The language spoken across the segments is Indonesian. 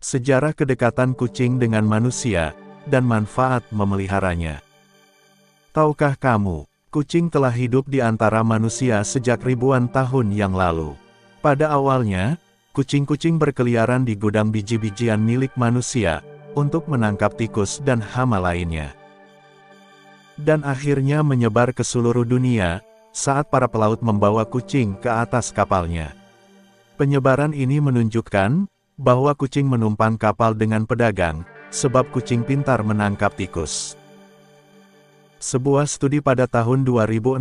sejarah kedekatan kucing dengan manusia, dan manfaat memeliharanya. Tahukah kamu, kucing telah hidup di antara manusia sejak ribuan tahun yang lalu. Pada awalnya, kucing-kucing berkeliaran di gudang biji-bijian milik manusia, untuk menangkap tikus dan hama lainnya. Dan akhirnya menyebar ke seluruh dunia, saat para pelaut membawa kucing ke atas kapalnya. Penyebaran ini menunjukkan, bahwa kucing menumpang kapal dengan pedagang, sebab kucing pintar menangkap tikus. Sebuah studi pada tahun 2016,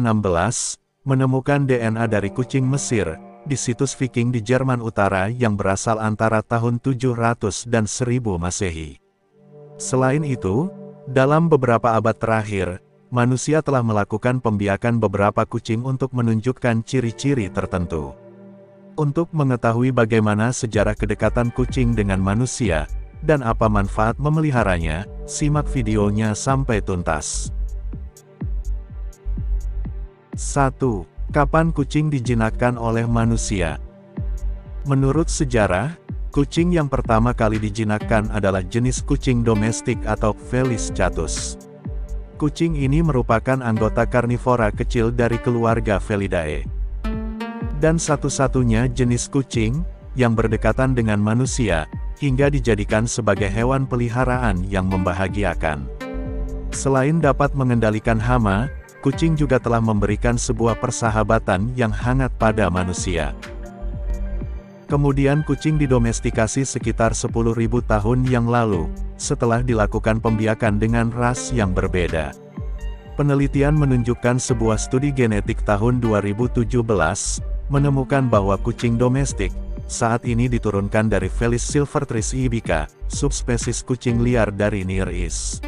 menemukan DNA dari kucing Mesir, di situs Viking di Jerman Utara yang berasal antara tahun 700 dan 1000 Masehi. Selain itu, dalam beberapa abad terakhir, manusia telah melakukan pembiakan beberapa kucing untuk menunjukkan ciri-ciri tertentu. Untuk mengetahui bagaimana sejarah kedekatan kucing dengan manusia, dan apa manfaat memeliharanya, simak videonya sampai tuntas. 1. Kapan kucing dijinakkan oleh manusia? Menurut sejarah, kucing yang pertama kali dijinakkan adalah jenis kucing domestik atau Felis catus. Kucing ini merupakan anggota karnivora kecil dari keluarga Felidae. Dan satu-satunya jenis kucing, yang berdekatan dengan manusia, hingga dijadikan sebagai hewan peliharaan yang membahagiakan. Selain dapat mengendalikan hama, kucing juga telah memberikan sebuah persahabatan yang hangat pada manusia. Kemudian kucing didomestikasi sekitar 10.000 tahun yang lalu, setelah dilakukan pembiakan dengan ras yang berbeda. Penelitian menunjukkan sebuah studi genetik tahun 2017, menemukan bahwa kucing domestik, saat ini diturunkan dari Felis silvestris ibica, subspesies kucing liar dari Near East.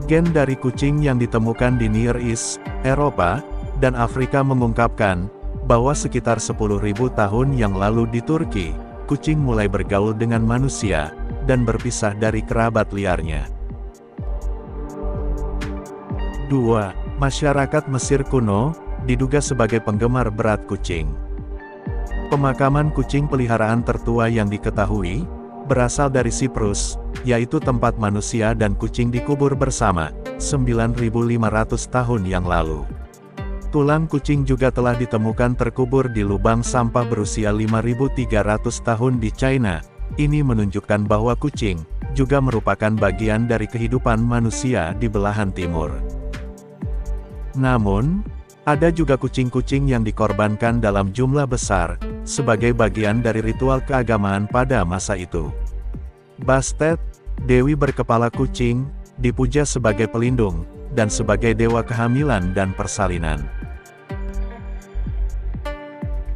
Gen dari kucing yang ditemukan di Near East, Eropa, dan Afrika mengungkapkan, bahwa sekitar 10.000 tahun yang lalu di Turki, kucing mulai bergaul dengan manusia, dan berpisah dari kerabat liarnya. 2. Masyarakat Mesir kuno, diduga sebagai penggemar berat kucing. Pemakaman kucing peliharaan tertua yang diketahui, berasal dari Siprus, yaitu tempat manusia dan kucing dikubur bersama, 9.500 tahun yang lalu. Tulang kucing juga telah ditemukan terkubur di lubang sampah berusia 5.300 tahun di China. Ini menunjukkan bahwa kucing, juga merupakan bagian dari kehidupan manusia di belahan timur. Namun, ada juga kucing-kucing yang dikorbankan dalam jumlah besar, sebagai bagian dari ritual keagamaan pada masa itu. Bastet, dewi berkepala kucing, dipuja sebagai pelindung, dan sebagai dewa kehamilan dan persalinan.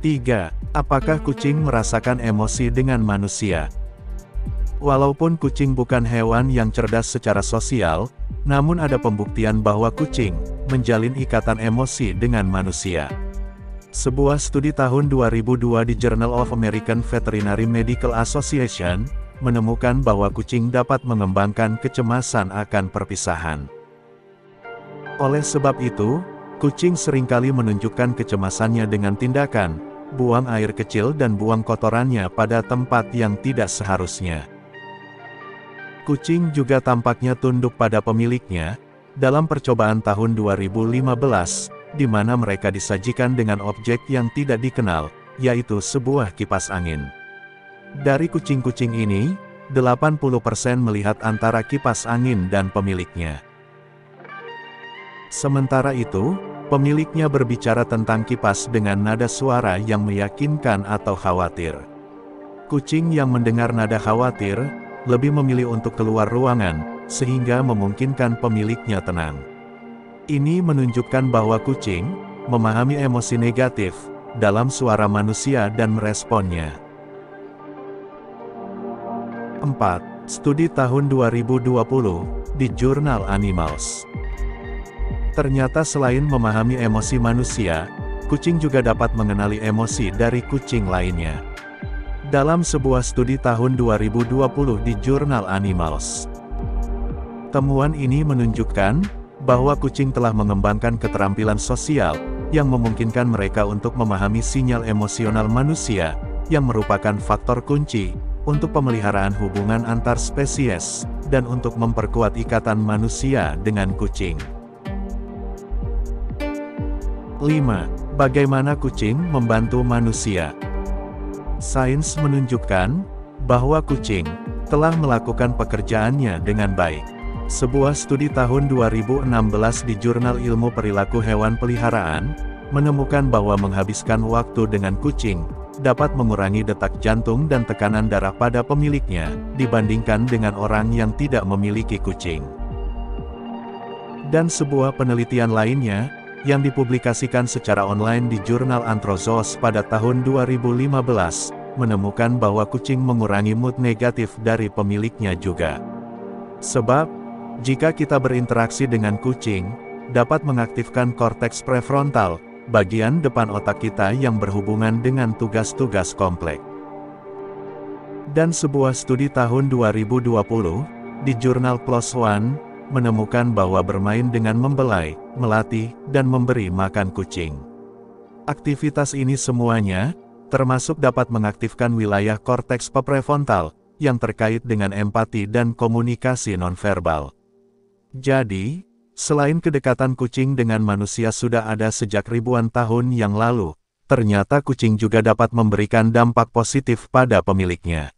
3. Apakah kucing merasakan emosi dengan manusia? Walaupun kucing bukan hewan yang cerdas secara sosial, namun ada pembuktian bahwa kucing menjalin ikatan emosi dengan manusia. Sebuah studi tahun 2002 di Journal of American Veterinary Medical Association, menemukan bahwa kucing dapat mengembangkan kecemasan akan perpisahan. Oleh sebab itu, kucing seringkali menunjukkan kecemasannya dengan tindakan, buang air kecil dan buang kotorannya pada tempat yang tidak seharusnya. Kucing juga tampaknya tunduk pada pemiliknya, dalam percobaan tahun 2015, di mana mereka disajikan dengan objek yang tidak dikenal, yaitu sebuah kipas angin. Dari kucing-kucing ini, 80% melihat antara kipas angin dan pemiliknya. Sementara itu, pemiliknya berbicara tentang kipas dengan nada suara yang meyakinkan atau khawatir. Kucing yang mendengar nada khawatir, lebih memilih untuk keluar ruangan, sehingga memungkinkan pemiliknya tenang. Ini menunjukkan bahwa kucing memahami emosi negatif dalam suara manusia dan meresponnya. 4. Studi tahun 2020 di Jurnal Animals. Ternyata selain memahami emosi manusia, kucing juga dapat mengenali emosi dari kucing lainnya. Dalam sebuah studi tahun 2020 di Jurnal Animals, temuan ini menunjukkan bahwa kucing telah mengembangkan keterampilan sosial yang memungkinkan mereka untuk memahami sinyal emosional manusia, yang merupakan faktor kunci untuk pemeliharaan hubungan antar spesies, dan untuk memperkuat ikatan manusia dengan kucing. 5. Bagaimana kucing membantu manusia? Sains menunjukkan bahwa kucing telah melakukan pekerjaannya dengan baik. Sebuah studi tahun 2016 di Jurnal Ilmu Perilaku Hewan Peliharaan menemukan bahwa menghabiskan waktu dengan kucing dapat mengurangi detak jantung dan tekanan darah pada pemiliknya dibandingkan dengan orang yang tidak memiliki kucing. Dan sebuah penelitian lainnya yang dipublikasikan secara online di jurnal Anthrozoos pada tahun 2015, menemukan bahwa kucing mengurangi mood negatif dari pemiliknya juga. Sebab, jika kita berinteraksi dengan kucing, dapat mengaktifkan korteks prefrontal, bagian depan otak kita yang berhubungan dengan tugas-tugas kompleks. Dan sebuah studi tahun 2020, di jurnal PLOS ONE, menemukan bahwa bermain dengan membelai, melatih, dan memberi makan kucing. Aktivitas ini semuanya, termasuk dapat mengaktifkan wilayah korteks prefrontal, yang terkait dengan empati dan komunikasi nonverbal. Jadi, selain kedekatan kucing dengan manusia sudah ada sejak ribuan tahun yang lalu, ternyata kucing juga dapat memberikan dampak positif pada pemiliknya.